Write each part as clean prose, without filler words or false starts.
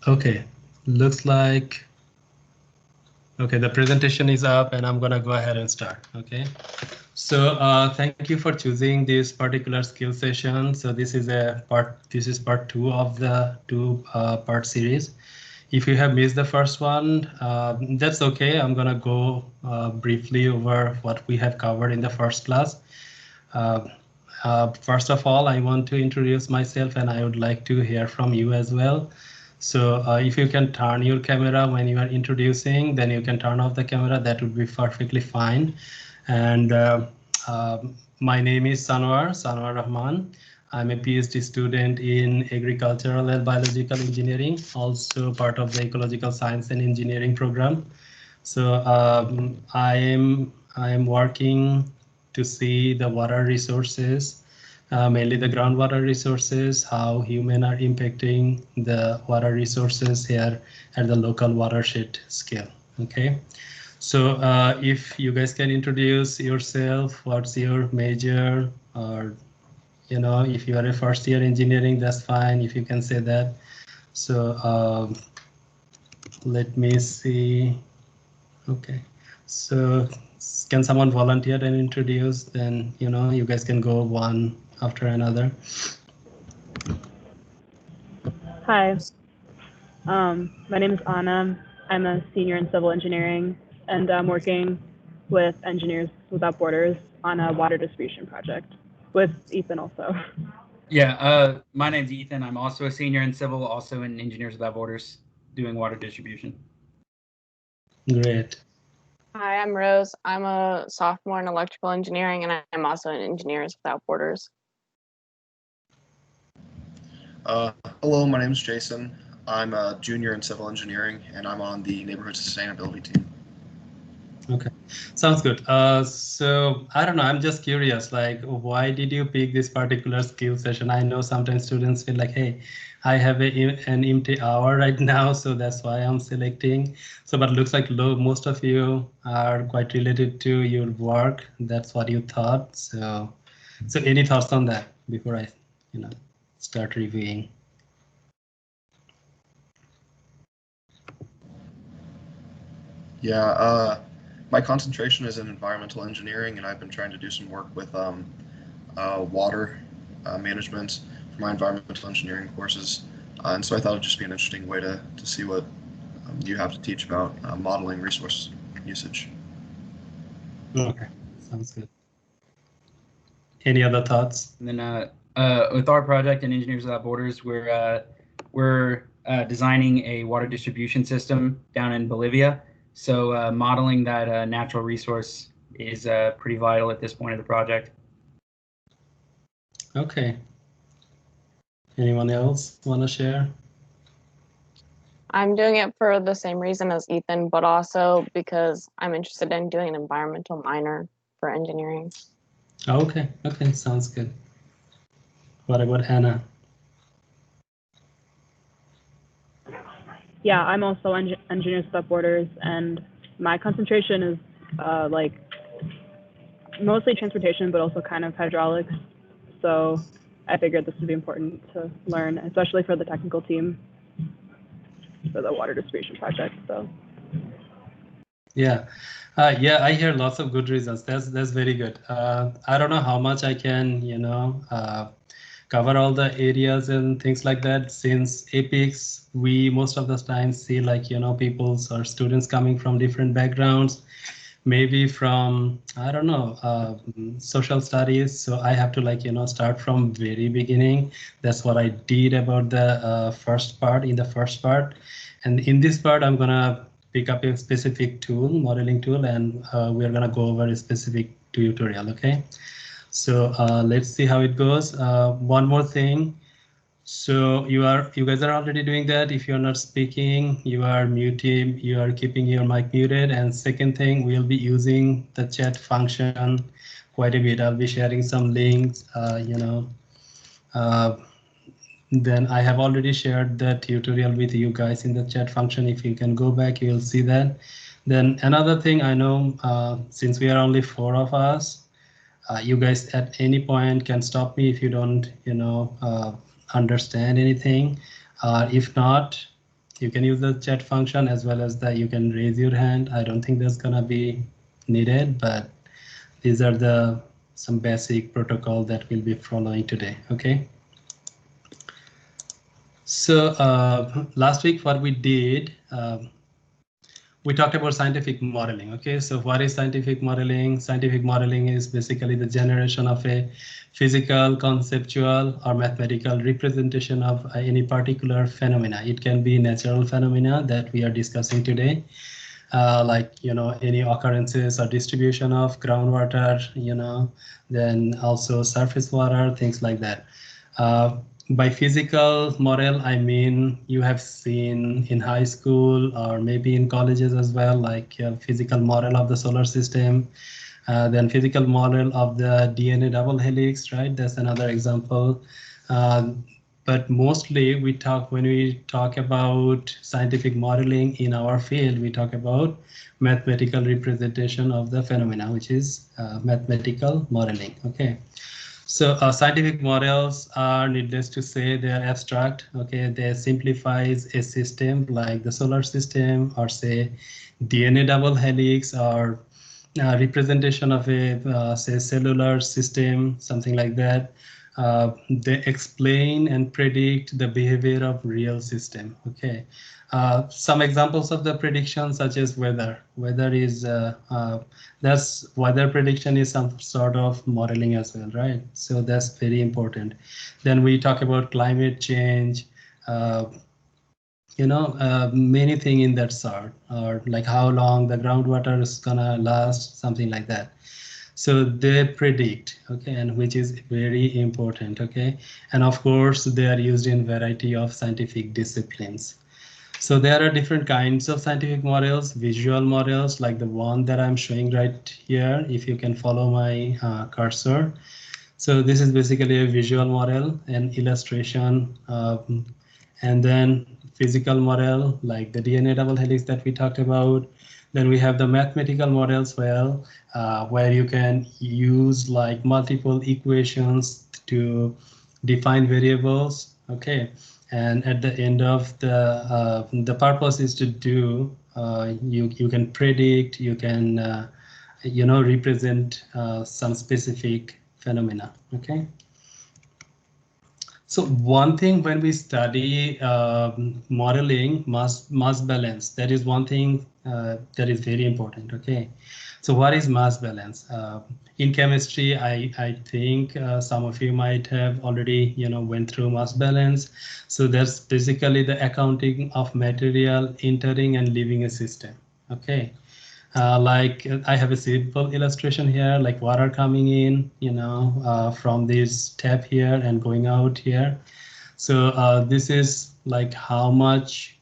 Okay, looks like, okay, the presentation is up and I'm gonna go ahead and start, okay? So thank you for choosing this particular skill session. So this is part 2 of the part series. If you have missed the first one, that's okay. I'm gonna go briefly over what we have covered in the first class. Uh, First of all, I want to introduce myself and I would like to hear from you as well. So if you can turn your camera when you are introducing, then you can turn off the camera. That would be perfectly fine. And my name is Sanwar Rahman. I'm a PhD student in agricultural and biological engineering, also part of the ecological science and engineering program. So I am working to see the water resources, mainly the groundwater resources, how human are impacting the water resources here at the local watershed scale. Okay. So if you guys can introduce yourself, what's your major, or if you are a first year engineering, that's fine if you can say that. So let me see. Okay, so can someone volunteer and introduce? Then you guys can go one after another. Hi, my name is Anna. I'm a senior in civil engineering, and I'm working with Engineers Without Borders on a water distribution project with Ethan also. Yeah, my name's Ethan. I'm also a senior in civil, also in Engineers Without Borders, doing water distribution. Great. Hi, I'm Rose. I'm a sophomore in electrical engineering, and I'm also in Engineers Without Borders. Hello, my name is Jason. I'm a junior in civil engineering, and I'm on the neighborhood sustainability team. Okay, sounds good. So I don't know, I'm just curious, like, why did you pick this particular skill session? I know sometimes students feel like, hey, I have an empty hour right now, so that's why I'm selecting. So, but looks like most of you are quite related to your work. That's what you thought. So any thoughts on that before I, start reviewing? Yeah, my concentration is in environmental engineering, and I've been trying to do some work with water management for my environmental engineering courses. And so I thought it'd just be an interesting way to see what you have to teach about modeling resource usage. Okay, sounds good. Any other thoughts? And then with our project in Engineers Without Borders, we're designing a water distribution system down in Bolivia. So modeling that natural resource is pretty vital at this point of the project. Okay. Anyone else want to share? I'm doing it for the same reason as Ethan, but also because I'm interested in doing an environmental minor for engineering. Okay, sounds good. What about Hannah? Yeah, I'm also Engineers Without Borders, and my concentration is like mostly transportation, but also kind of hydraulics. So I figured this would be important to learn, especially for the technical team for the water distribution project. So yeah, I hear lots of good reasons. That's very good. I don't know how much I can cover all the areas and things like that. Since APICS, we most of the time see people's or students coming from different backgrounds, maybe from, I don't know, social studies. So I have to start from very beginning. That's what I did about the first part. And in this part, I'm gonna pick up a specific tool, modeling tool, and we're gonna go over a specific tutorial. Okay. So let's see how it goes. One more thing. So you guys are already doing that. If you're not speaking, you are muted, you are keeping your mic muted. And second thing, we'll be using the chat function quite a bit. I'll be sharing some links, then I have already shared the tutorial with you guys in the chat function. If you can go back, you'll see that. Then another thing, I know since we are only 4 of us, you guys at any point can stop me if you don't understand anything. If not, You can use the chat function as well as you can raise your hand. I don't think that's gonna be needed, but these are some basic protocol that we'll be following today, okay? So last week what we did, we talked about scientific modeling, okay? So what is scientific modeling? Scientific modeling is basically the generation of a physical, conceptual, or mathematical representation of any particular phenomena. It can be natural phenomena that we are discussing today, like, any occurrences or distribution of groundwater, then also surface water, things like that. By physical model, I mean you have seen in high school or maybe in colleges as well, like physical model of the solar system, then physical model of the DNA double helix, right? That's another example. But mostly when we talk about scientific modeling in our field, we talk about mathematical representation of the phenomena, which is mathematical modeling, okay? So scientific models are, needless to say, they are abstract. Okay, they simplifies a system like the solar system, or say DNA double helix, or representation of a say cellular system, something like that. They explain and predict the behavior of real system. Okay, some examples of the prediction, such as weather. Weather prediction is some sort of modeling as well, right? So that's very important. Then we talk about climate change. Many things in that sort, or like how long the groundwater is gonna last, something like that. So they predict, okay, and which is very important, okay. And of course, they are used in variety of scientific disciplines. So there are different kinds of scientific models, visual models, like the one that I'm showing right here, if you can follow my cursor. So this is basically a visual model, an illustration, and then physical model, like the DNA double helix that we talked about. Then we have the mathematical models, where you can use like multiple equations to define variables, okay. And at the end of the purpose is to do, you can predict, you can represent some specific phenomena, okay. So one thing when we study modeling mass balance, that is one thing that is very important, okay. So what is mass balance? In chemistry, I think some of you might have already went through mass balance. So that's basically the accounting of material entering and leaving a system, okay. Like I have a simple illustration here, like water coming in, from this tap here and going out here. So this is like how much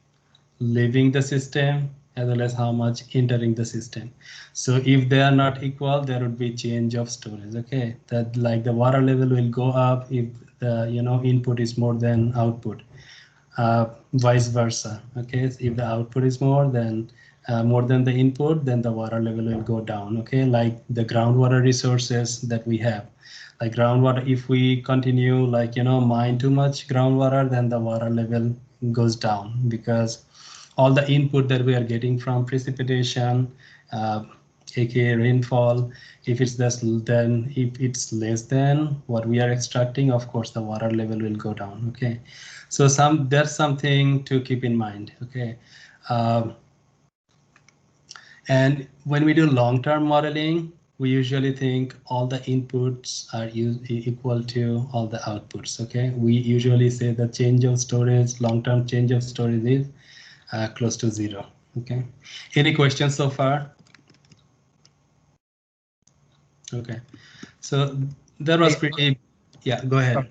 leaving the system as well as how much entering the system. So if they are not equal, there would be change of storage. Okay, that like the water level will go up if the input is more than output. Vice versa. Okay, so if the output is more than the input, then the water level will go down. Okay, like the groundwater resources that we have, like groundwater, if we continue like mine too much groundwater, then the water level goes down, because all the input that we are getting from precipitation, aka rainfall, if it's less than what we are extracting, of course the water level will go down. Okay, so there's something to keep in mind. Okay, and when we do long-term modeling, we usually think all the inputs are equal to all the outputs. Okay, we usually say the change of storage, long-term change of storage is close to 0. Okay, any questions so far? Okay, so that was pretty. Yeah, go ahead.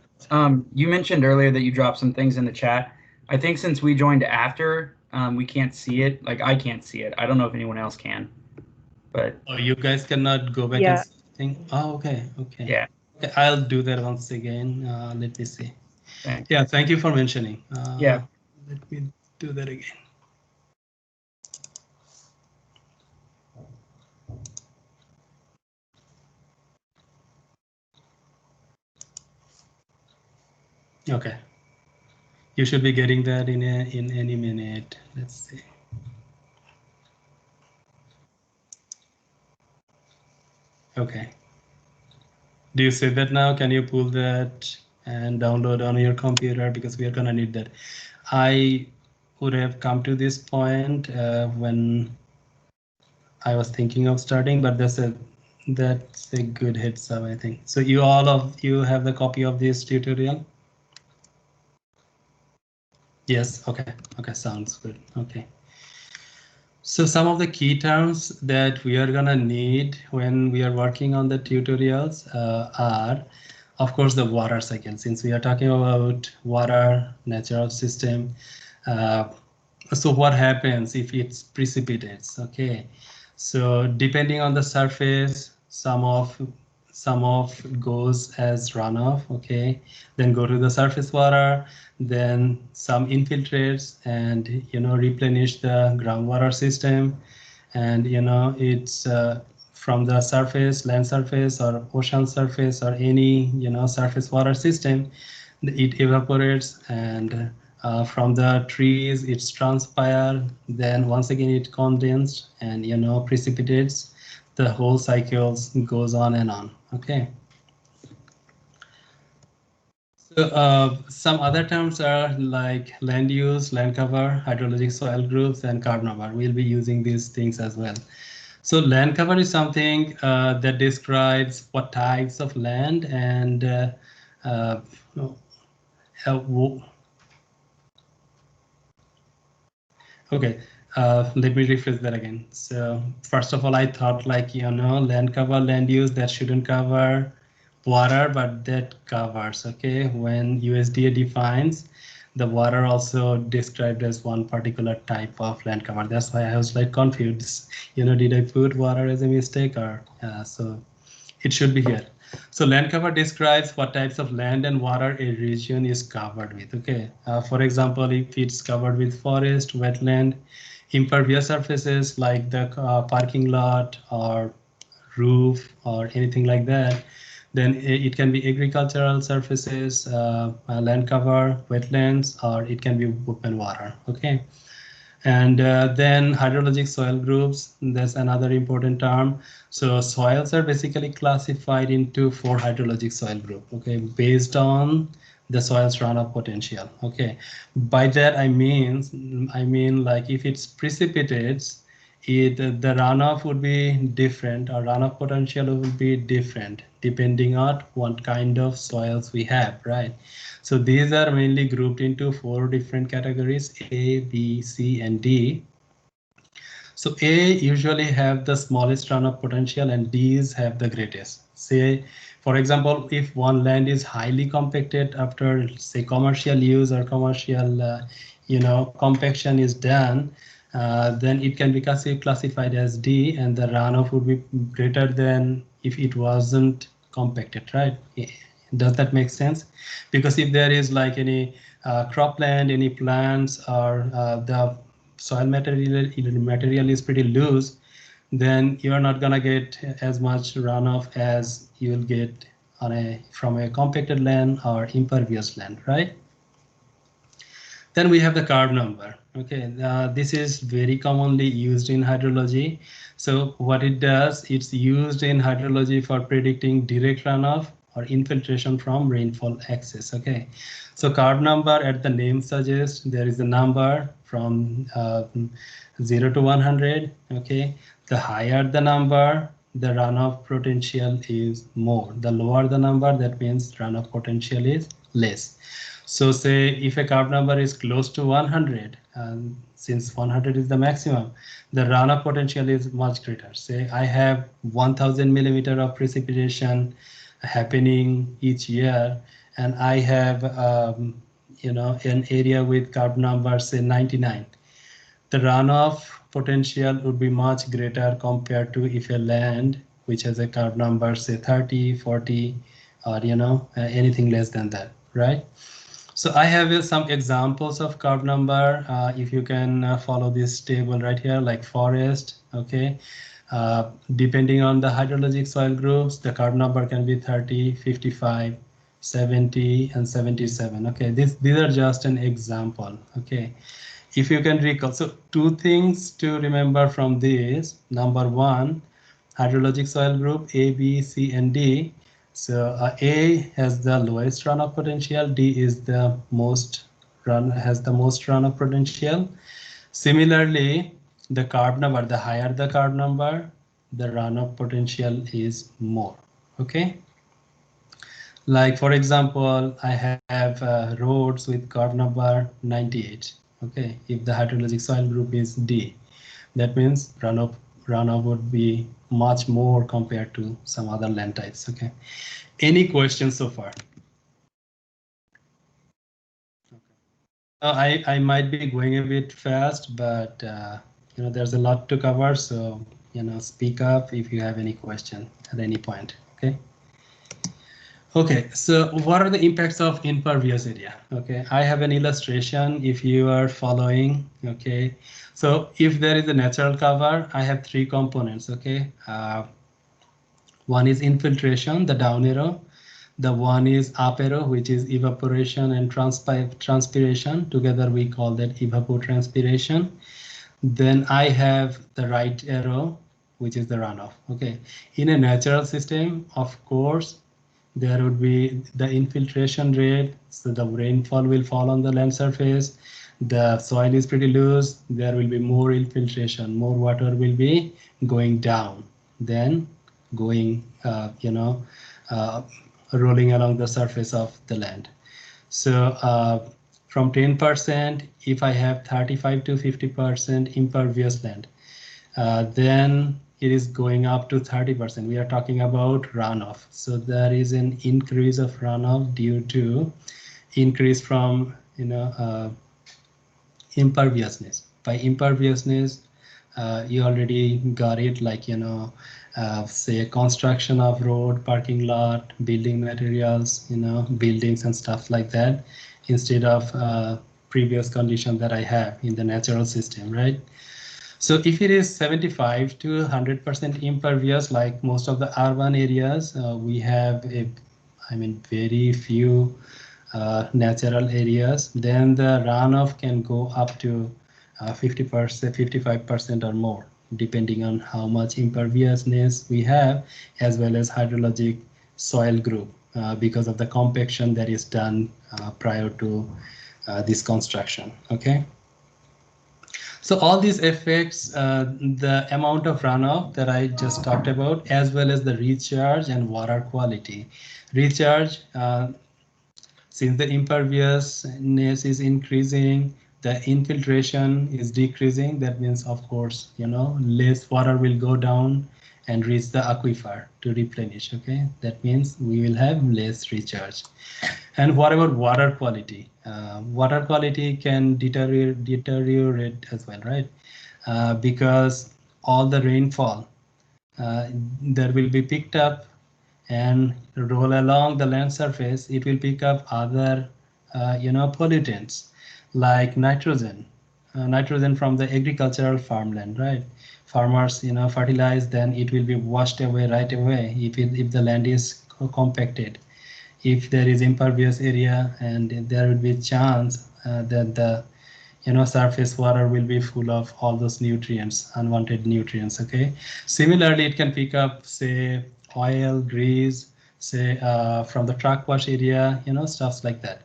You mentioned earlier that you dropped some things in the chat. I think since we joined after, we can't see it. Like I can't see it. I don't know if anyone else can, but you guys cannot go back and think. Oh, okay, okay. Yeah. Okay, I'll do that once again. Let me see. Thanks. Yeah, thank you for mentioning. Yeah. Let me do that again. Okay. You should be getting that in any minute. Let's see. Okay. Do you see that now? Can you pull that and download on your computer, because we are gonna need that. I would have come to this point when I was thinking of starting, but that's a good heads up, I think. So you all of you have the copy of this tutorial? Yes, okay, sounds good. Okay. So some of the key terms that we are gonna need when we are working on the tutorials are, of course, the water cycle. Since we are talking about water, natural system, so what happens if it precipitates? Okay, so depending on the surface, some of goes as runoff. Okay, then go to the surface water, then some infiltrates and replenish the groundwater system, and it's from the surface, land surface or ocean surface or any surface water system, it evaporates, and from the trees it's transpire, then once again it condensed and precipitates. The whole cycles goes on and on. Okay. So some other terms are like land use, land cover, hydrologic soil groups, and carb number. We'll be using these things as well. So land cover is something that describes what types of land and okay, let me rephrase that again. So first of all, I thought like, land cover, land use, that shouldn't cover water, but that covers. Okay, when USDA defines the water, also described as one particular type of land cover. That's why I was like confused. Did I put water as a mistake, or so it should be here. So land cover describes what types of land and water a region is covered with. Okay, for example, if it's covered with forest, wetland, impervious surfaces like the parking lot or roof or anything like that, then it can be agricultural surfaces, land cover, wetlands, or it can be open water. Okay. And then hydrologic soil groups, that's another important term. So soils are basically classified into 4 hydrologic soil group, okay, based on the soil's runoff potential. Okay, by that I mean like if it's precipitates, the runoff would be different, or runoff potential would be different depending on what kind of soils we have, right? So these are mainly grouped into 4 different categories: A, B, C, and D. So A usually have the smallest runoff potential and D's have the greatest. Say, for example, if one land is highly compacted after, say, commercial use or commercial, compaction is done, then it can be classified as D, and the runoff would be greater than if it wasn't compacted, right? Does that make sense? Because if there is like any cropland, any plants, or the soil material is pretty loose, then you're not gonna get as much runoff as you'll get from a compacted land or impervious land, right? Then we have the carb number. Okay, this is very commonly used in hydrology. So what it does, it's used in hydrology for predicting direct runoff or infiltration from rainfall excess. Okay, so carb number, at the name suggests, there is a number from 0 to 100. Okay, the higher the number, the runoff potential is more. The lower the number, that means runoff potential is less. So say if a carb number is close to 100, and since 100 is the maximum, the runoff potential is much greater. Say I have 1000 millimeter of precipitation happening each year, and I have an area with carb number say 99. The runoff potential would be much greater compared to if a land which has a carb number say 30, 40, or anything less than that, right? So I have some examples of carb number. If you can follow this table right here, like forest, okay. Depending on the hydrologic soil groups, the carb number can be 30, 55, 70 and 77. Okay, these are just an example. Okay, if you can recall, so two things to remember from this. Number one, hydrologic soil group A, B, C, and D. So A has the lowest runoff potential, D is the most runoff potential. Similarly, the carb number, the higher the carb number, the runoff potential is more. Okay. Like for example, I have roads with carb number 98. Okay, if the hydrologic soil group is D, that means runoff would be much more compared to some other land types. Okay, any questions so far? I might be going a bit fast, but you know, there's a lot to cover, so you know, speak up if you have any question at any point. Okay. Okay, so what are the impacts of impervious area? Okay, I have an illustration if you are following. Okay, so if there is a natural cover, I have three components. Okay, one is infiltration, the down arrow. The one is up arrow, which is evaporation and transpiration. Together we call that evapotranspiration. Then I have the right arrow, which is the runoff. Okay, in a natural system, of course, there would be the infiltration rate, so the rainfall will fall on the land surface. The soil is pretty loose, there will be more infiltration, more water will be going down than going, rolling along the surface of the land. So from 10%, if I have 35 to 50% impervious land, then it is going up to 30%. We are talking about runoff. So there is an increase of runoff due to increase from imperviousness. By imperviousness, you already got it, like say construction of road, parking lot, building materials, buildings and stuff like that, instead of previous condition that I have in the natural system, right? So if it is 75 to 100% impervious, like most of the urban areas, we have very few natural areas, then the runoff can go up to 50%, 55% or more, depending on how much imperviousness we have, as well as hydrologic soil group, because of the compaction that is done prior to this construction. Okay. So all these affects the amount of runoff that I just talked about, as well as the recharge and water quality. Recharge, since the imperviousness is increasing, the infiltration is decreasing. That means, of course, less water will go down and reach the aquifer to replenish. Okay, that means we will have less recharge. And what about water quality? Water quality can deteriorate as well, right? Because all the rainfall that will be picked up and roll along the land surface, it will pick up other pollutants like nitrogen from the agricultural farmland, right? Farmers fertilize, then it will be washed away right away if the land is compacted. If there is impervious area, and there will be a chance that the surface water will be full of all those nutrients, unwanted nutrients. Okay, similarly, it can pick up, say, oil, grease, say from the truck wash area, stuffs like that.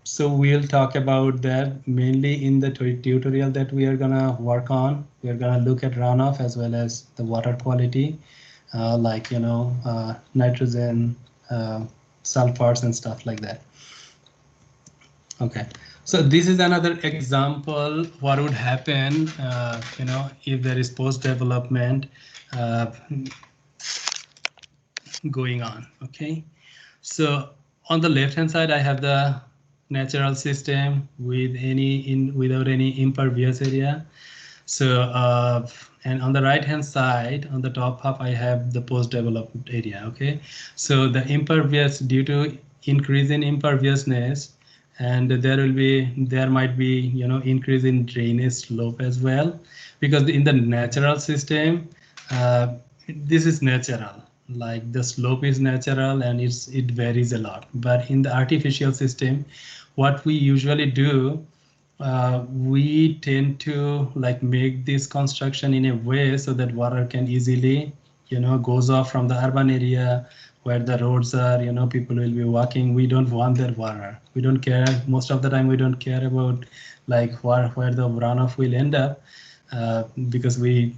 So we'll talk about that mainly in the tutorial that we are gonna work on. We are gonna look at runoff as well as the water quality, like nitrogen, sulfurs and stuff like that. Okay, so this is another example what would happen if there is post-development going on. Okay, so on the left hand side I have the natural system with without any impervious area. So and on the right hand side, on the top half, I have the post-development area. Okay, so the impervious, due to increase in imperviousness, and there might be increase in drainage slope as well, because in the natural system, this is natural, like the slope is natural and it varies a lot. But in the artificial system, what we usually do, we tend to like make this construction in a way so that water can easily, goes off from the urban area where the roads are, people will be walking. We don't want that water. We don't care. Most of the time, we don't care about like where the runoff will end up, because we,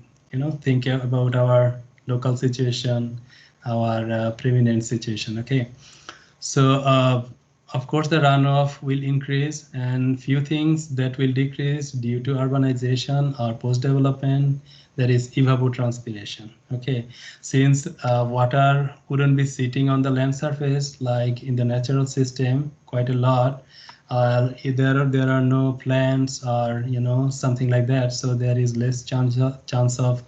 think about our local situation, our preeminent situation. Okay, so of course the runoff will increase, and few things that will decrease due to urbanization or post-development, that is evapotranspiration. Okay, since water wouldn't be sitting on the land surface like in the natural system quite a lot, there are no plants or something like that, so there is less chance of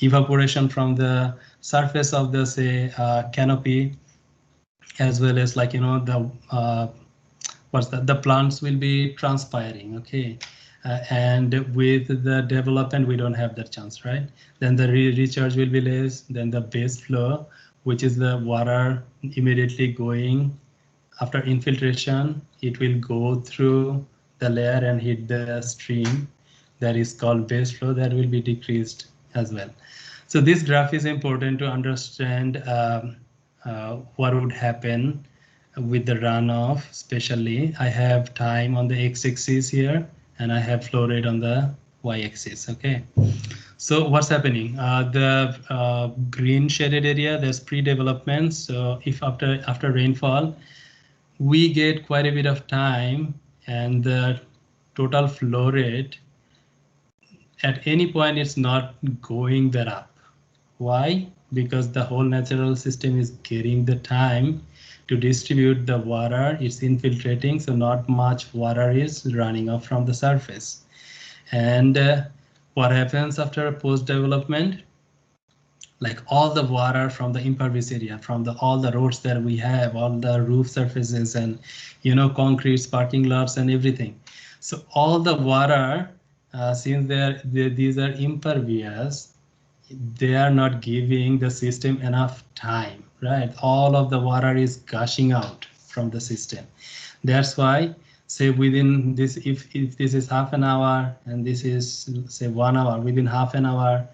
evaporation from the surface of the say canopy, as well as like the the plants will be transpiring. Okay, and with the development we don't have that chance, right? Then the recharge will be less. Then the base flow, which is the water immediately going after infiltration, it will go through the layer and hit the stream, that is called base flow, that will be decreased as well. So this graph is important to understand what would happen with the runoff. Especially I have time on the x-axis here and I have flow rate on the y-axis. Okay, so what's happening? The green shaded area, there's pre-development. So if after rainfall we get quite a bit of time, and the total flow rate at any point it's not going that up. Why? Because the whole natural system is getting the time to distribute the water. It's infiltrating, so not much water is running off from the surface. And what happens after post-development? Like all the water from the impervious area, from all the roads that we have, all the roof surfaces and concrete parking lots and everything. So all the water, since these are impervious, they are not giving the system enough time, right? All of the water is gushing out from the system. That's why, say within this, if this is half an hour and this is say 1 hour, within half an hour,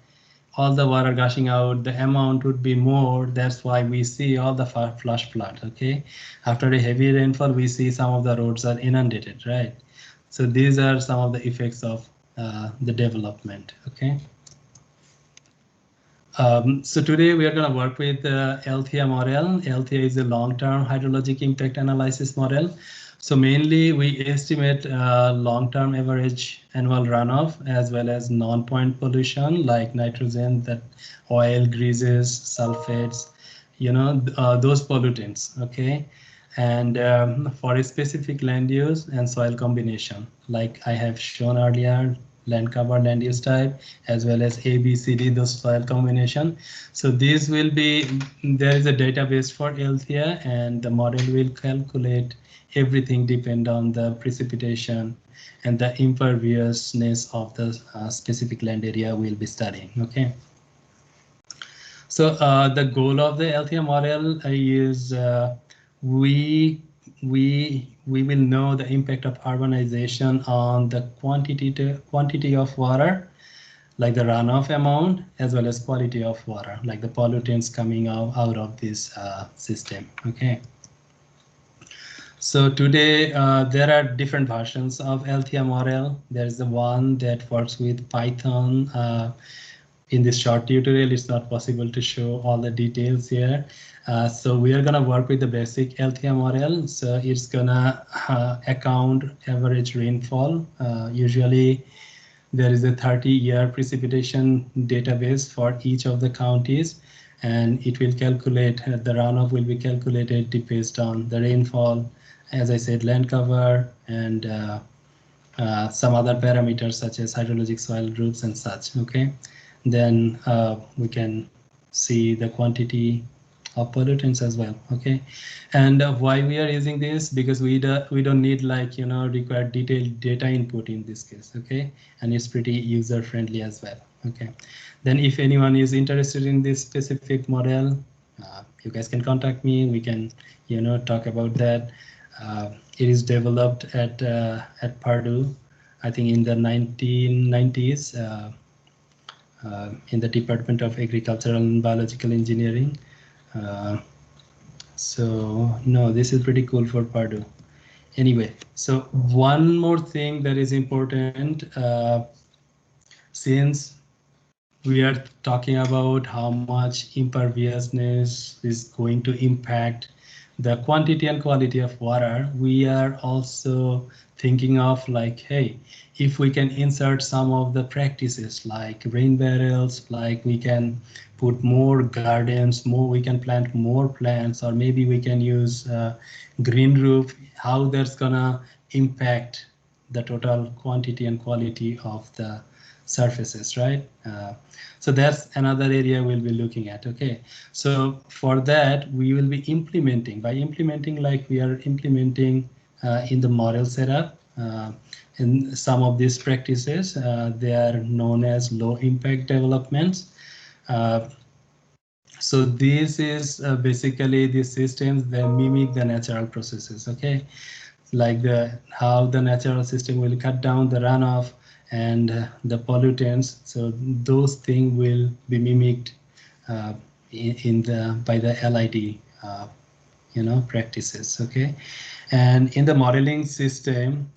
all the water gushing out, the amount would be more. That's why we see all the flash flood. Okay, after a heavy rainfall, we see some of the roads are inundated, right? So these are some of the effects of the development. Okay. So today we are going to work with the LTIA model. LTIA is a long-term hydrologic impact analysis model. So mainly we estimate long-term average annual runoff as well as non-point pollution like nitrogen, that oil, greases, sulfates, those pollutants. Okay, and for a specific land use and soil combination, like I have shown earlier, land cover, land use type, as well as A, B, C, D, those soil combination. So these will be, there is a database for LTIA, and the model will calculate everything depend on the precipitation and the imperviousness of the specific land area we'll be studying. Okay. So the goal of the LTIA model is we will know the impact of urbanization on the quantity of water, like the runoff amount, as well as quality of water, like the pollutants coming out of this system. Okay. So today there are different versions of LTIA model. There's the one that works with Python. In this short tutorial, it's not possible to show all the details here. So we are going to work with the basic LTIA model. So it's going to account average rainfall. Usually there is a 30-year precipitation database for each of the counties, and it will calculate, the runoff will be calculated based on the rainfall, as I said, land cover, and some other parameters such as hydrologic soil groups and such. Okay, then we can see the quantity of pollutants as well. Okay, and why we are using this, because we don't need like require detailed data input in this case. Okay, and it's pretty user friendly as well. Okay, then if anyone is interested in this specific model, You guys can contact me. We can, talk about that. It is developed at Purdue, I think in the 1990s, in the Department of Agricultural and Biological Engineering. So no, this is pretty cool for Purdue. Anyway, so one more thing that is important, since we are talking about how much imperviousness is going to impact the quantity and quality of water, we are also thinking of like, hey, if we can insert some of the practices like rain barrels, like we can put more gardens, we can plant more plants, or maybe we can use green roof, how that's gonna impact the total quantity and quality of the surfaces, right? So that's another area we'll be looking at. Okay, so for that we will be implementing, like we are implementing in the model setup. In some of these practices, they are known as low impact developments. So this is basically the systems that mimic the natural processes. Okay, like how the natural system will cut down the runoff and the pollutants. So those things will be mimicked by the LID practices. Okay, and in the modeling system,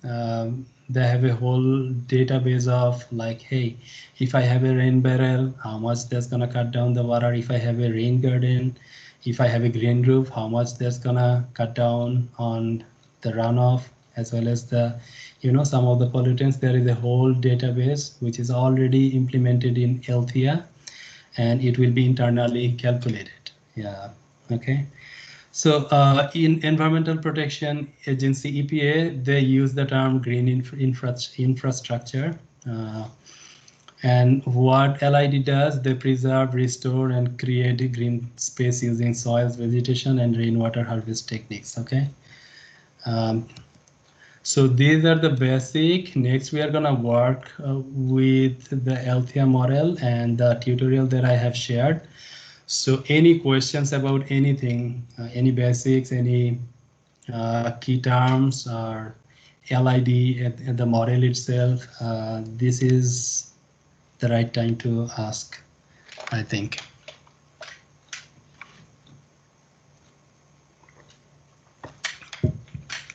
they have a whole database of like, hey, if I have a rain barrel, how much that's gonna cut down the water. If I have a rain garden, if I have a green roof, how much that's gonna cut down on the runoff, as well as the some of the pollutants. There is a whole database which is already implemented in Althea, and it will be internally calculated. Yeah, okay. So in Environmental Protection Agency, EPA, they use the term green infrastructure. And what LID does, they preserve, restore, and create a green space using soils, vegetation, and rainwater harvest techniques. Okay. So these are the basic. Next, we are gonna work with the Althea model and the tutorial that I have shared. So any questions about anything, any basics, any key terms, or LID at the model itself, this is the right time to ask, I think.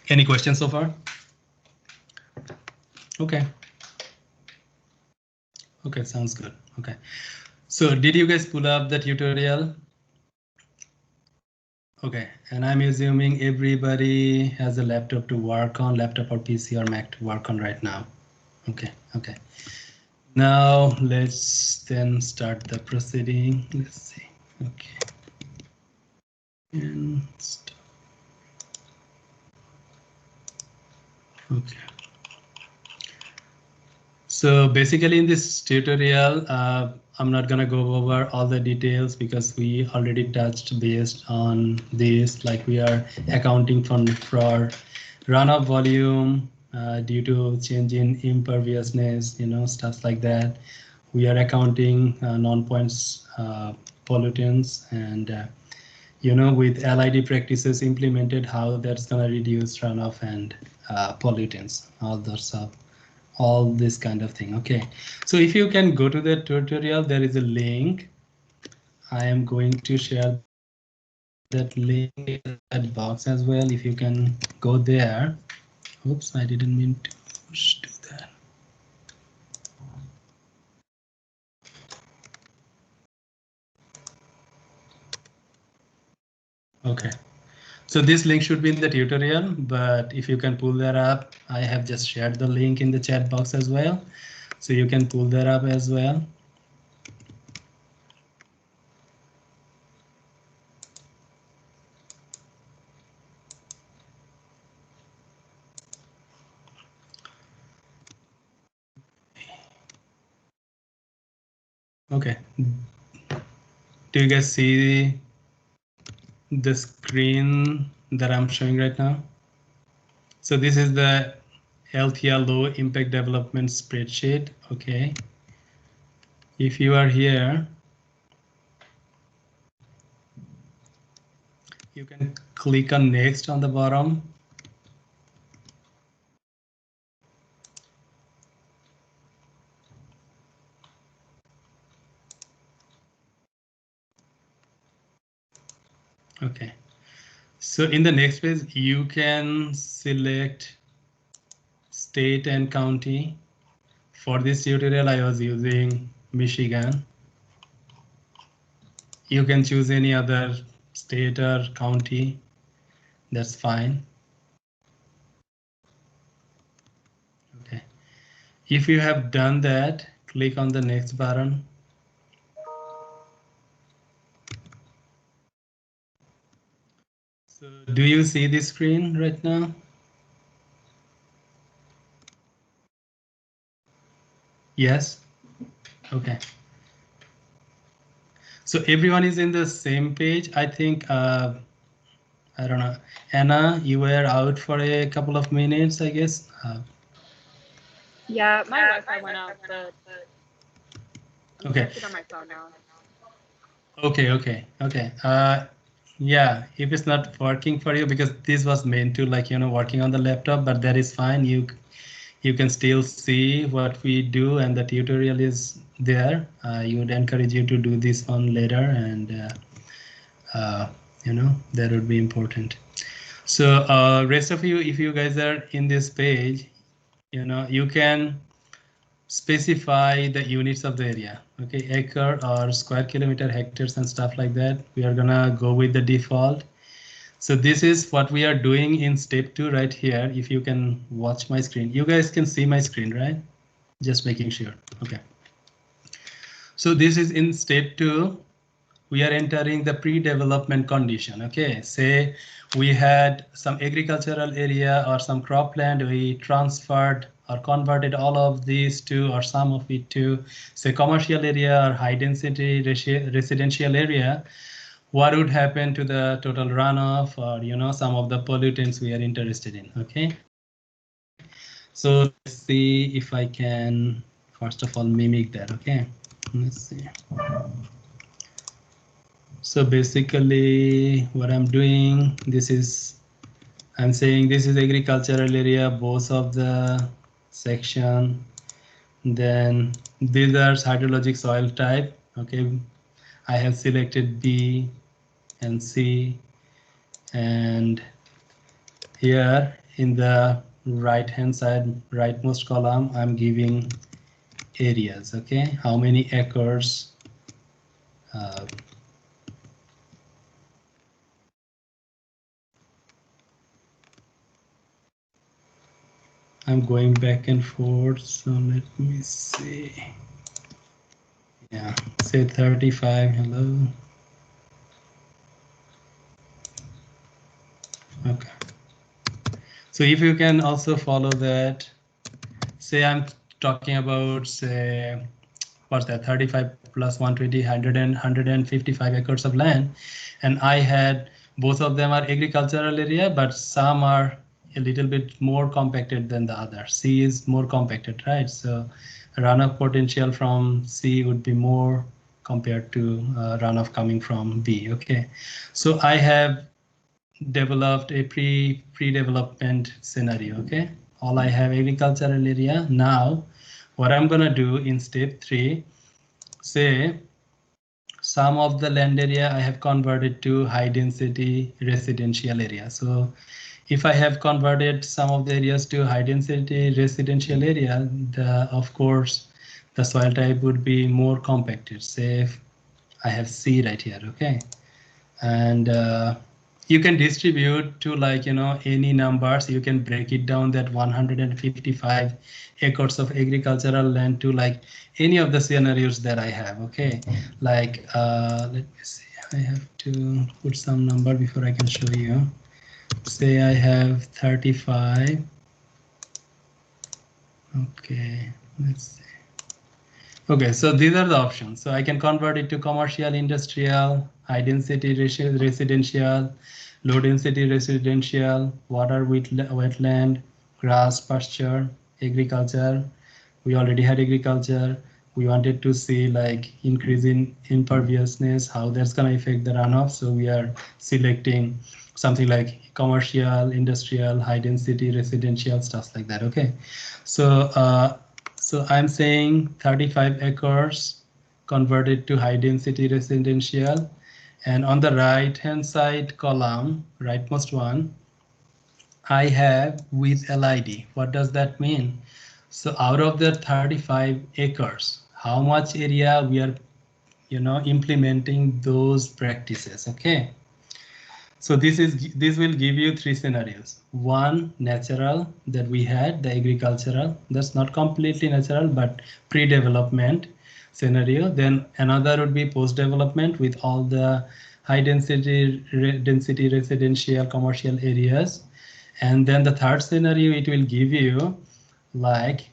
Any questions so far? Okay. Okay, sounds good. Okay. So did you guys pull up the tutorial? Okay, and I'm assuming everybody has a laptop to work on, laptop or PC or Mac to work on right now. Okay, okay. Now let's then start the proceeding. Let's see. Okay. And stop. Okay. So basically in this tutorial, I'm not gonna go over all the details because we already touched based on this, like we are accounting for runoff volume due to change in imperviousness, stuff like that. We are accounting non-points pollutants, and with LID practices implemented, how that's gonna reduce runoff and pollutants, all this kind of thing. Okay, so if you can go to the tutorial, there is a link. I am going to share that link in the chat box as well. If you can go there. Oops, I didn't mean to do that. Okay, so this link should be in the tutorial, but if you can pull that up, I have just shared the link in the chat box as well. So you can pull that up as well. Okay. Do you guys see the screen that I'm showing right now? So this is the Althea low impact development spreadsheet. Okay. If you are here, You can click on next on the bottom. Okay, so in the next page, you can select state and county. For this tutorial, I was using Michigan. You can choose any other state or county. That's fine. Okay. If you have done that, click on the next button. So do you see the screen right now? Yes. Okay. So everyone is in the same page. I think, I don't know, Anna, you were out for a couple of minutes, I guess. Yeah, my Wi-Fi went out, but I'm Okay. connected on my phone now. Okay. Yeah, if it's not working for you, because this was meant to, like, working on the laptop, but that is fine. You can still see what we do, and the tutorial is there. You would encourage you to do this one later, and that would be important. So rest of you, if you guys are in this page, you can specify the units of the area. Okay, acre or square kilometer, hectares, and stuff like that. We are gonna go with the default. So this is what we are doing in step 2 right here. If you can watch my screen, you guys can see my screen, right? Just making sure. Okay. So this is in step 2. We are entering the pre-development condition. Okay, say we had some agricultural area or some cropland, we transferred or converted all of these to, or some of it to, say, commercial area or high density residential area. What would happen to the total runoff, or some of the pollutants we are interested in? Okay, so let's see if I can first of all mimic that. Okay, let's see. So basically what I'm doing, I'm saying this is agricultural area, both of the section. Then these are hydrologic soil type. Okay, I have selected B and C, and here in the right hand side, rightmost column, I'm giving areas. Okay, how many acres, I'm going back and forth, so let me see. Yeah, say 35, hello. Okay. So if you can also follow that, say I'm talking about, say, what's that, 35 plus 120, 155 acres of land, and I had, both of them are agricultural area, but some are a little bit more compacted than the other. C is more compacted, right? So runoff potential from C would be more compared to runoff coming from B. Okay, so I have developed a pre-development scenario. Okay, all I have agricultural area. Now what I'm gonna do in step 3, say some of the land area I have converted to high density residential area. So if I have converted some of the areas to high density residential area, of course the soil type would be more compacted. Say if I have C right here. Okay, and you can distribute to, like, any numbers. You can break it down, that 155 acres of agricultural land, to like any of the scenarios that I have. Okay, like let me see, I have to put some number before I can show you. Say I have 35. Okay, let's see. Okay, so these are the options. So I can convert it to commercial, industrial, high density residential, low density residential, water wetland, grass, pasture, agriculture. We already had agriculture. we wanted to see like increase in imperviousness, how that's going to affect the runoff. So we are selecting something like commercial, industrial, high density, residential, stuff like that. Okay, so so I'm saying 35 acres converted to high density residential, and on the right hand side column, rightmost one, I have with LID. What does that mean? So out of the 35 acres, how much area we are, implementing those practices? Okay. So this will give you three scenarios. One, natural, that we had, the agricultural, that's not completely natural, but pre-development scenario. Then another would be post-development with all the high density residential commercial areas. And then the third scenario, it will give you like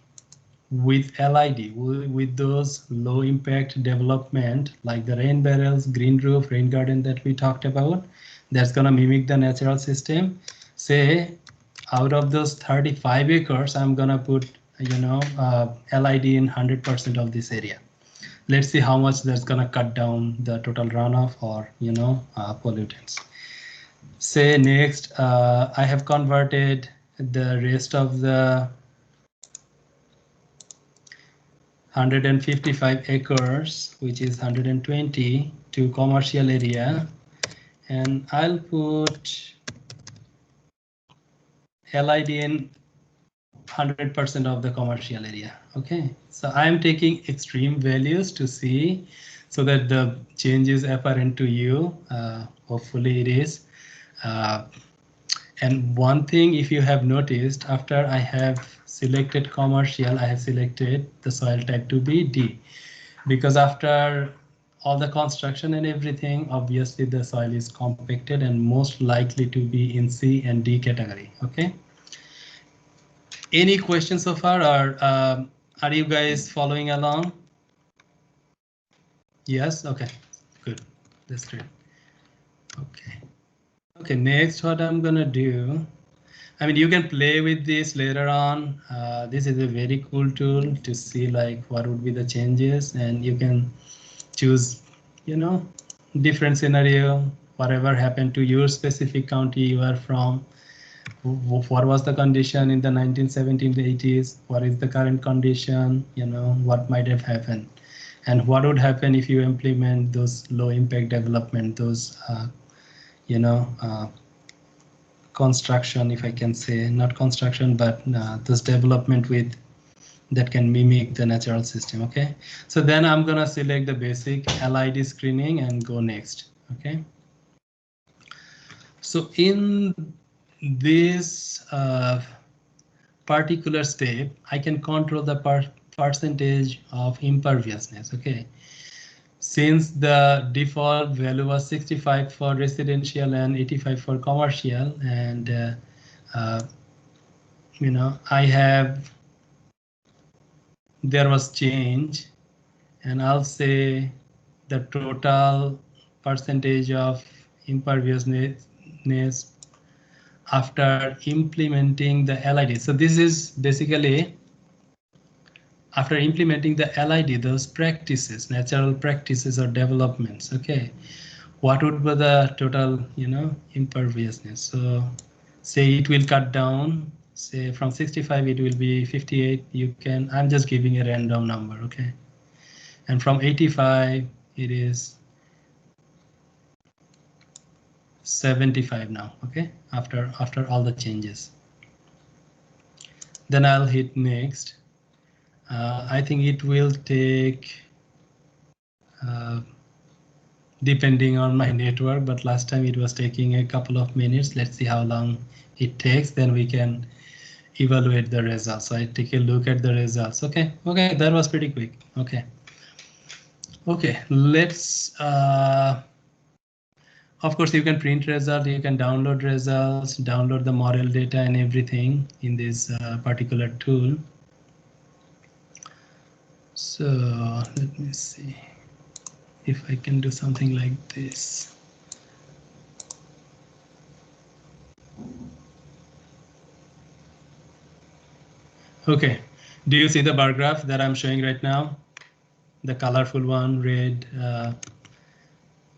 with LID, with those low impact development, like the rain barrels, green roof, rain garden that we talked about, that's gonna mimic the natural system. Say out of those 35 acres, I'm gonna put, LID in 100% of this area. Let's see how much that's gonna cut down the total runoff or, pollutants. Say next, I have converted the rest of the 155 acres, which is 120, to commercial area, and I'll put LID in 100% of the commercial area. Okay, so I'm taking extreme values to see so that the change is apparent to you. Hopefully it is. And one thing, if you have noticed, after I have selected commercial, I have selected the soil type to be D, because after all the construction and everything, obviously the soil is compacted and most likely to be in C and D category. Okay. Any questions so far, or are you guys following along? Yes. Okay. Good. That's great. Okay. Okay. Next, what I'm gonna do. I mean, you can play with this later on. This is a very cool tool to see like what would be the changes, and you can choose, different scenario, whatever happened to your specific county you are from. What was the condition in the 1970s, 80s? What is the current condition? What might have happened, and what would happen if you implement those low impact development, those, construction, if I can say, not construction, but those development with that can mimic the natural system. Okay, so then I'm gonna select the basic LID screening and go next. Okay, so in this particular step, I can control the percentage of imperviousness. Okay, since the default value was 65 for residential and 85 for commercial, and I have, there was change, and I'll say the total percentage of imperviousness after implementing the LID. So this is basically after implementing the LID, those practices, natural practices or developments. Okay, what would be the total, imperviousness? So say it will cut down, say from 65 it will be 58. You can, I'm just giving a random number. Okay, and from 85 it is 75 now. Okay, after all the changes. Then I'll hit next. I think it will take, depending on my network, but last time it was taking a couple of minutes. Let's see how long it takes, then we can evaluate the results. So I take a look at the results. Okay, that was pretty quick. Okay, let's, of course, you can print results, you can download results, download the model data and everything in this particular tool. So let me see if I can do something like this. Okay, do you see the bar graph that I'm showing right now? the colorful one, red,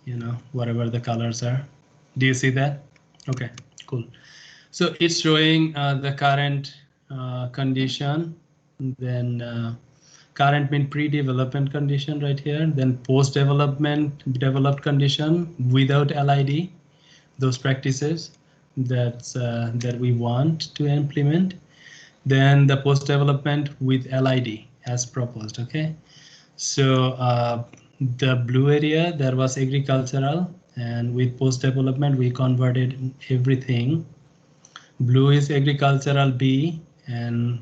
you know, whatever the colors are. Do you see that? Okay, cool. So it's showing the current condition, then current mean pre-development condition right here, then post-development developed condition without LID, those practices that we want to implement, then the post-development with LID as proposed. Okay, so the blue area, there was agricultural, and with post-development we converted everything. Blue is agricultural B, and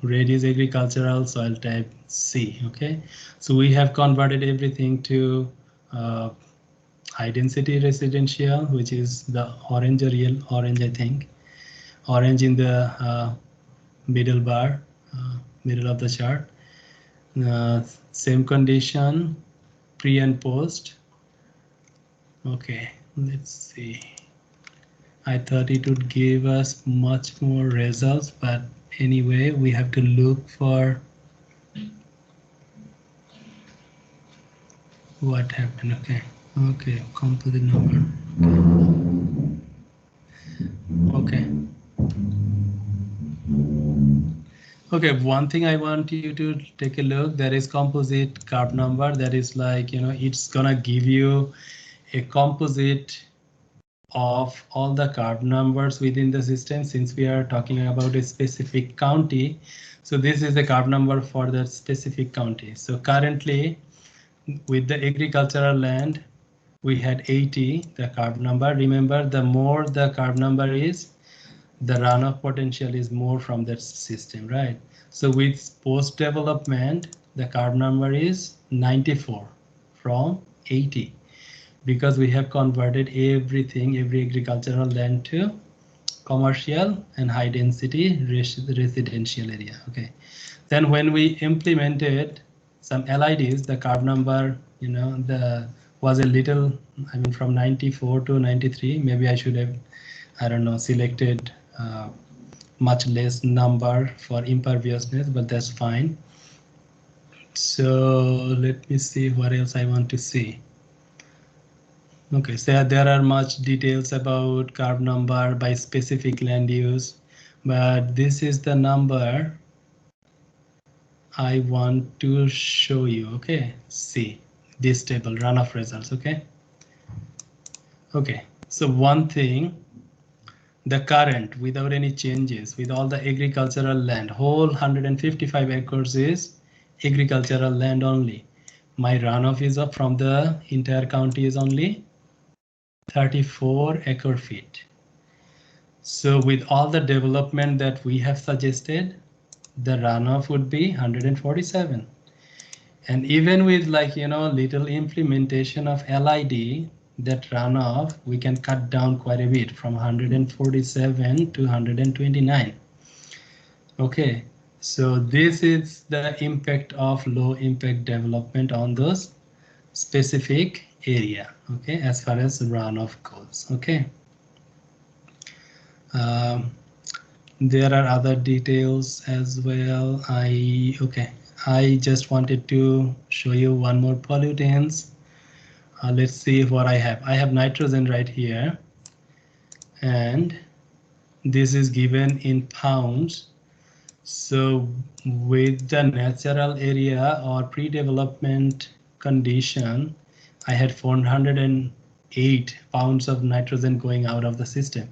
red is agricultural soil type C. Okay, so we have converted everything to high density residential, which is the orange, or real orange, I think. Orange in the middle bar, middle of the chart. Same condition, pre and post. Okay, let's see. I thought it would give us much more results, but anyway, we have to look for what happened. Okay, composite number. Okay. Okay, one thing I want you to take a look, there is composite curve number. That is like, you know, it's gonna give you a composite of all the curve numbers within the system, since we are talking about a specific county. So this is the curve number for that specific county. So currently with the agricultural land, we had 80, the curve number. Remember, the more the curve number is, the runoff potential is more from that system, right? So with post development, the curve number is 94 from 80, because we have converted everything, every agricultural land, to commercial and high density residential area. Okay, then when we implemented some LIDs, the curve number, you know, was a little, I mean, from 94 to 93. Maybe I should have, I don't know, selected much less number for imperviousness, but that's fine. So let me see what else I want to see. Okay, so there are much details about curve number by specific land use, but this is the number I want to show you. Okay, see this table, runoff results. Okay, so one thing, the current without any changes, with all the agricultural land, whole 155 acres is agricultural land only. My runoff is up from the entire county is only 34 acre feet. So with all the development that we have suggested, the runoff would be 147. And even with, like, you know, little implementation of LID, that runoff we can cut down quite a bit from 147 to 129. Okay, so this is the impact of low impact development on those specific area. Okay, as far as runoff goes. Okay. There are other details as well. I just wanted to show you one more pollutants. Let's see what I have. I have nitrogen right here, and this is given in pounds. So with the natural area or pre-development condition, I had 408 pounds of nitrogen going out of the system.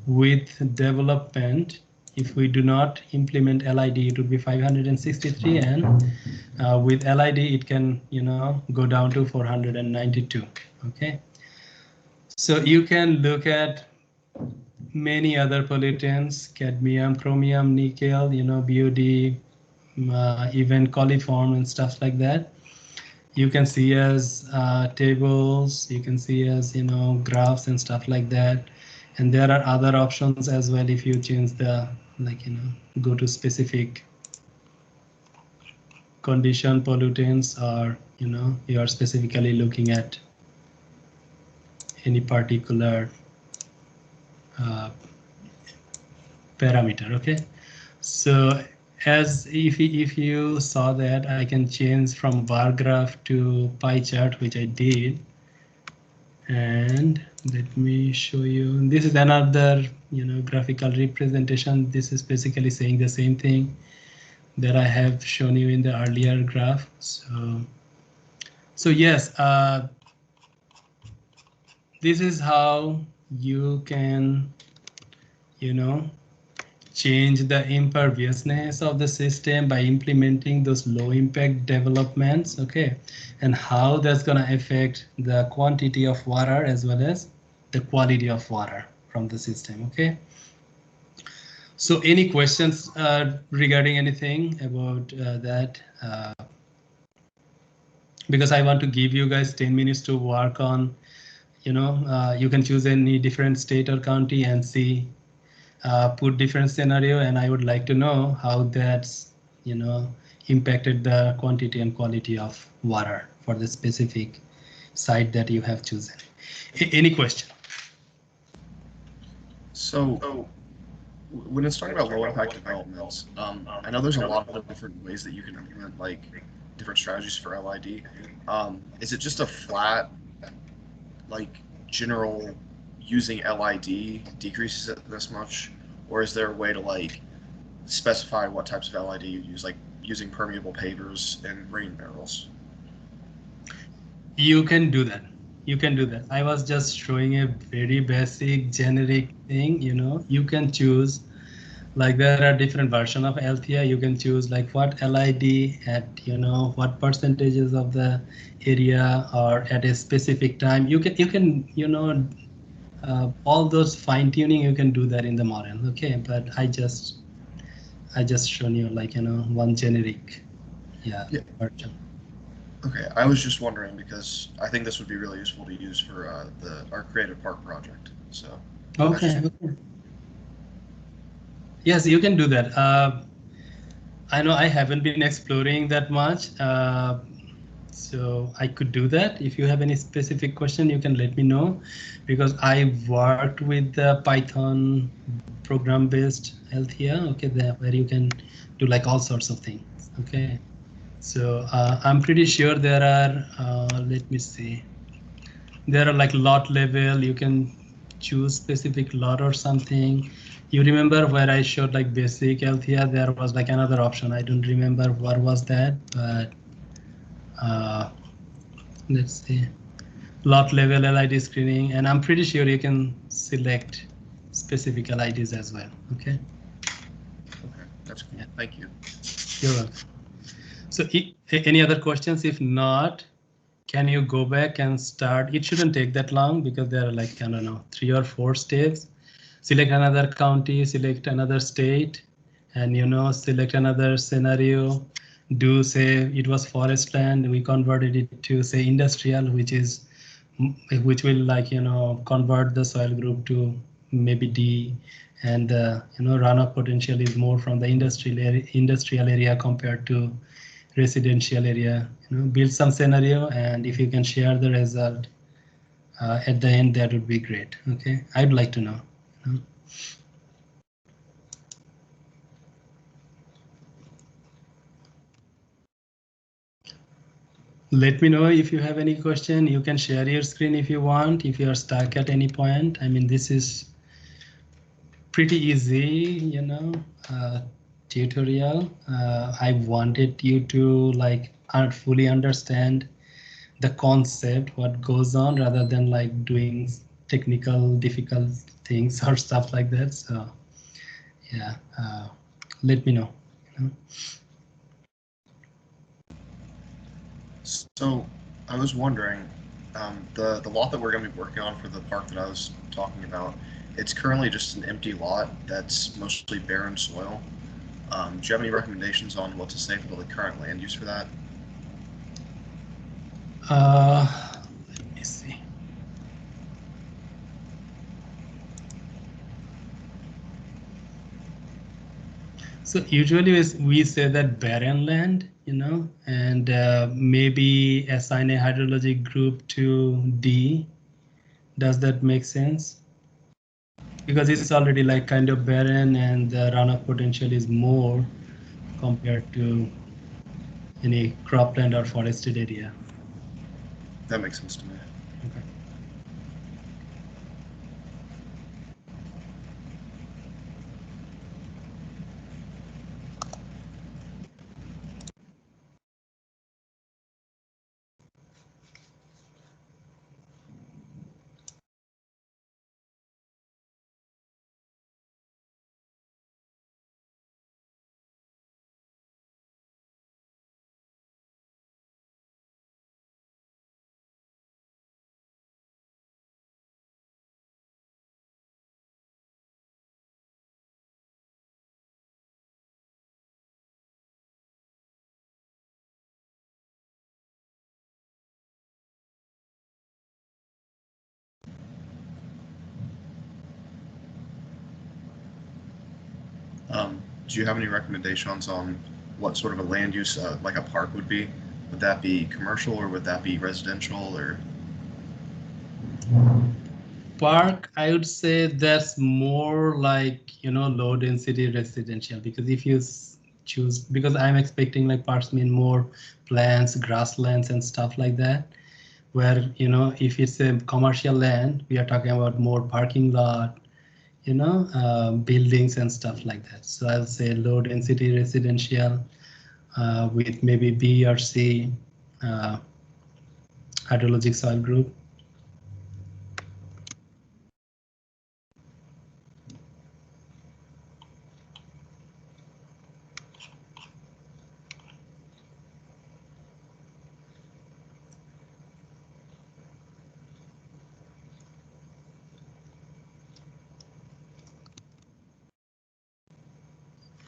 With development, if we do not implement LID, it would be 563, and with LID it can, you know, go down to 492. Okay, so you can look at many other pollutants, cadmium, chromium, nickel, you know, BOD, even coliform and stuff like that. You can see as tables, you can see as, you know, graphs and stuff like that. And there are other options as well if you change the, like, you know, go to specific condition pollutants, or, you know, you are specifically looking at any particular parameter. Okay, so as if you saw that, I can change from bar graph to pie chart, which I did. And let me show you. This is another, graphical representation. This is basically saying the same thing that I have shown you in the earlier graph. So yes, this is how you can, change the imperviousness of the system by implementing those low impact developments, okay? And how that's gonna affect the quantity of water as well as the quality of water from the system, okay? So any questions regarding anything about that? Because I want to give you guys 10 minutes to work on, you can choose any different state or county and see, put different scenario, and I would like to know how that's, impacted the quantity and quality of water for the specific site that you have chosen. Any question? So when it's talking about low impact developments, I know there's a lot of different ways that you can implement like different strategies for LID. Is it just a flat, like general using LID decreases it this much, or is there a way to like specify what types of LID you use, like using permeable pavers and rain barrels? You can do that. You can do that. I was just showing a very basic generic thing, you can choose, like there are different versions of Althea. You can choose like what LID at, what percentages of the area or at a specific time. You can, all those fine tuning, you can do that in the model. Okay, but I just shown you like, one generic, version. Okay, I was just wondering because I think this would be really useful to use for our Creative Park project. So okay. Yes, you can do that. I know I haven't been exploring that much, so I could do that. If you have any specific question, you can let me know, because I worked with the Python program-based Althea, okay, where you can do like all sorts of things, okay. So I'm pretty sure there are, let me see, there are like lot level, you can choose specific lot or something. You remember where I showed like basic Althea, there was like another option. I don't remember what was that, but let's see, lot level LID screening, and I'm pretty sure you can select specific LIDs as well. Okay. Okay, that's cool. Thank you. You're welcome. So any other questions? If not, can you go back and start? It shouldn't take that long because there are like, I don't know, 3 or 4 steps. Select another county, select another state, and select another scenario. Do say it was forest land, we converted it to say industrial, which will like convert the soil group to maybe D, and runoff potential is more from the industrial area compared to residential area. Build some scenario, and if you can share the result at the end, that would be great. Okay, I'd like to know. Let me know if you have any question. You can share your screen if you want, if you are stuck at any point. I mean, this is pretty easy, tutorial. I wanted you to like fully understand the concept, what goes on, rather than like doing technical difficult things or stuff like that. So yeah, let me know. So I was wondering, the lot that we're going to be working on for the park that I was talking about, it's currently just an empty lot that's mostly barren soil. Do you have any recommendations on what to say for the current land use for that? Let me see. So usually we say that barren land, and maybe assign a hydrologic group to D. Does that make sense? Because it's already like kind of barren and the runoff potential is more compared to any cropland or forested area. That makes sense to me. Okay. Do you have any recommendations on what sort of a land use, like a park would be? Would that be commercial or would that be residential or? Park, I would say that's more like, you know, low density residential, because if you choose, because I'm expecting like parks mean more plants, grasslands and stuff like that, where, you know, if it's a commercial land, we are talking about more parking lot, you know, buildings and stuff like that. So I'll say low density residential with maybe B or C hydrologic soil group.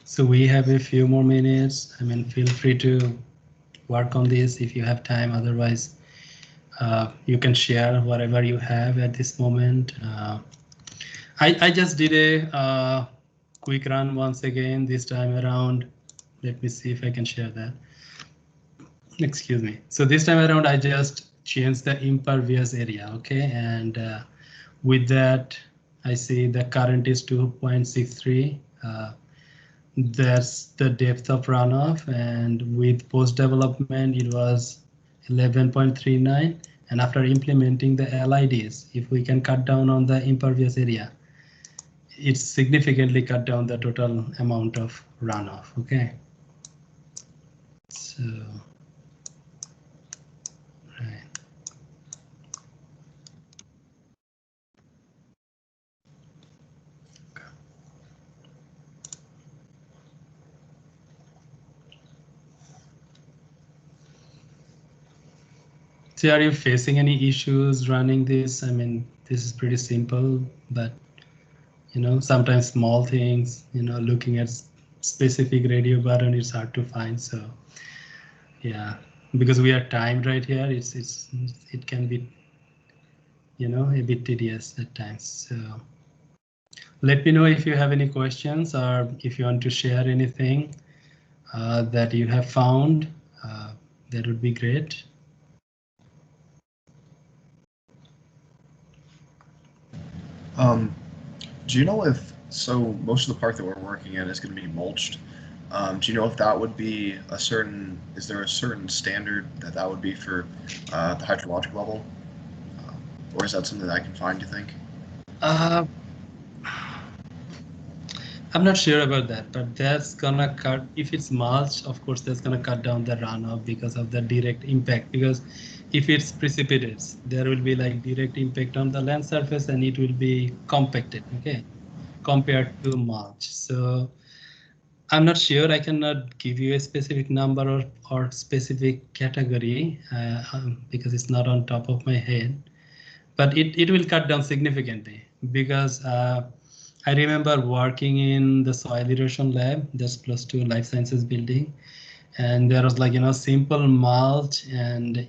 So we have a few more minutes. I mean, feel free to work on this if you have time. Otherwise, you can share whatever you have at this moment. I just did a quick run once again this time around. Let me see if I can share that. Excuse me. So this time around, I just changed the impervious area. OK, and with that, I see the current is 2.63. That's the depth of runoff, and with post development it was 11.39, and after implementing the LIDs, if we can cut down on the impervious area, it's significantly cut down the total amount of runoff. Okay, so right. So are you facing any issues running this? I mean, this is pretty simple, but you know, sometimes small things, you know, looking at specific radio button, it's hard to find. So yeah, because we are timed right here, it can be, you know, a bit tedious at times. So let me know if you have any questions or if you want to share anything that you have found. That would be great. Do you know if, so most of the park that we're working in is going to be mulched. Do you know if that would be a certain, is there a certain standard that that would be for the hydrologic level? Or is that something that I can find, do you think? I'm not sure about that, but that's gonna cut, if it's mulch, of course, that's gonna cut down the runoff because of the direct impact. Because if it's precipitates, there will be like direct impact on the land surface and it will be compacted, okay, compared to mulch. So I'm not sure, I cannot give you a specific number or specific category because it's not on top of my head, but it will cut down significantly because I remember working in the soil erosion lab just close to Life Sciences building, and there was like, you know, simple mulch and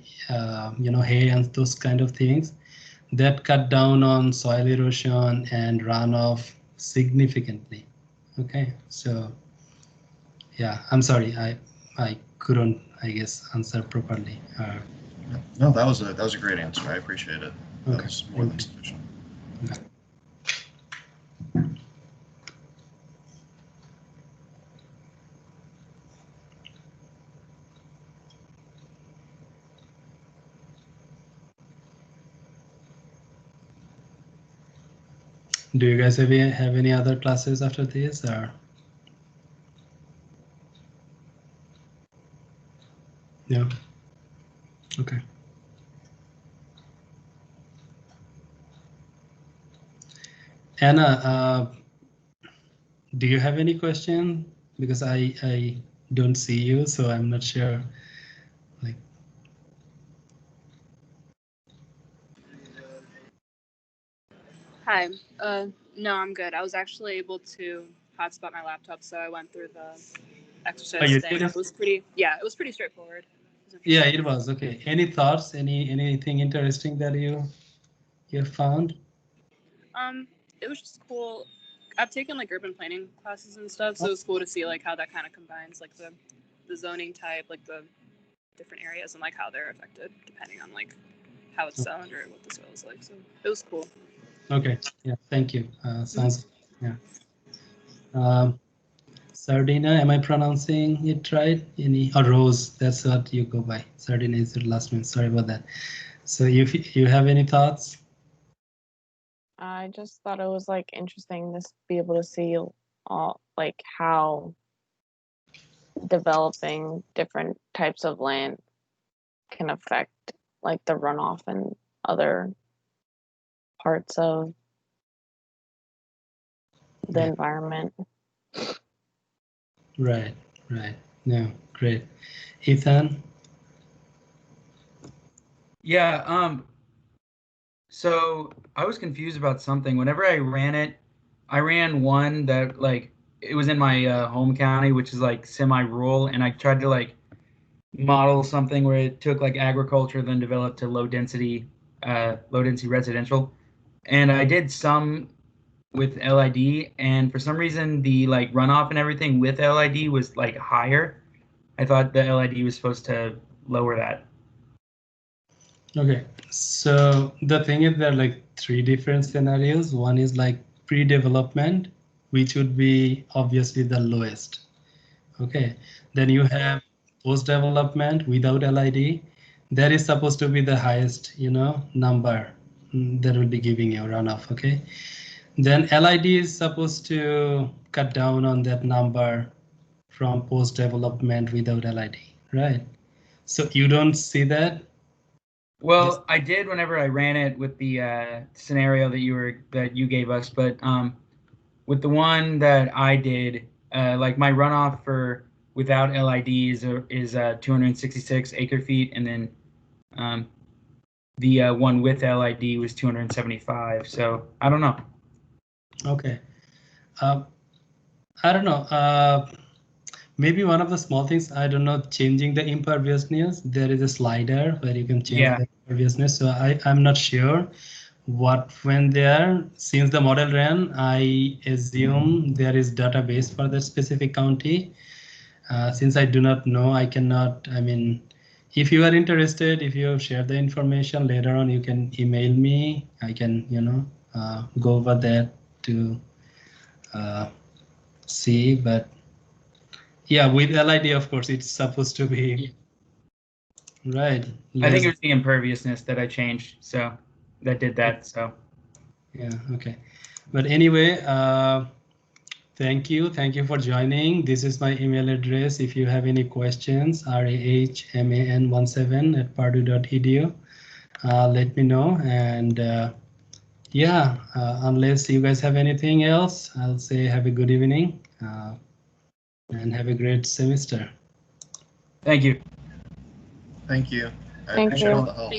you know, hay and those kind of things that cut down on soil erosion and runoff significantly. Okay, so yeah, I'm sorry, I couldn't, I guess, answer properly. No, that was a great answer. I appreciate it. That Okay, was more than sufficient. okay. Do you guys have any other classes after this, or? Yeah. Okay. Anna, do you have any question? Because I don't see you, so I'm not sure. Like. Hi. No, I'm good. I was actually able to hotspot my laptop, so I went through the exercise you thing. did? It was pretty. Yeah, it was pretty straightforward. Yeah, it was. Okay. Any thoughts? Anything interesting that you found? It was just cool. I've taken like urban planning classes and stuff, so it was cool to see like how that kind of combines like the zoning type, like the different areas and like how they're affected depending on like how it's zoned or what the soil is like. So it was cool. Okay. Yeah. Thank you. Sounds. Yeah. Sardina, am I pronouncing it right? Rose, that's what you go by. Sardina is your last name. Sorry about that. So you have any thoughts? I just thought it was like interesting to be able to see all like how developing different types of land can affect like the runoff and other parts of the environment. Right. No, great. Ethan? Yeah, so I was confused about something. Whenever I ran it, I ran one that like it was in my home county, which is like semi-rural, and I tried to like model something where it took like agriculture, then developed to low density residential. And I did some with LID, and for some reason the like runoff and everything with LID was like higher. I thought the LID was supposed to lower that. Okay, so the thing is there are like three different scenarios. One is like pre-development, which would be obviously the lowest. Okay, then you have post-development without LID. That is supposed to be the highest, number that will be giving you runoff. Okay, then LID is supposed to cut down on that number from post-development without LID, right? So you don't see that. Well, Yes. I did whenever I ran it with the scenario that you gave us, but with the one that I did, like my runoff for without LID is 266 acre feet, and then the one with LID was 275. So I don't know. Okay. I don't know. Maybe one of the small things, I don't know, changing the imperviousness. There is a slider where you can change the imperviousness. So I'm not sure what went there. Since the model ran, I assume there is database for the specific county. Since I do not know, I cannot, if you are interested, if you share the information later on, you can email me. I can, go over that to see, but yeah, with LID, of course, it's supposed to be right. I think it was the imperviousness that I changed, so that did that. So yeah, okay. But anyway, thank you for joining. This is my email address. If you have any questions, rahman17@purdue.edu. Let me know. And yeah, unless you guys have anything else, I'll say have a good evening and have a great semester. thank you. Thank you. I Thank appreciate you. all the help.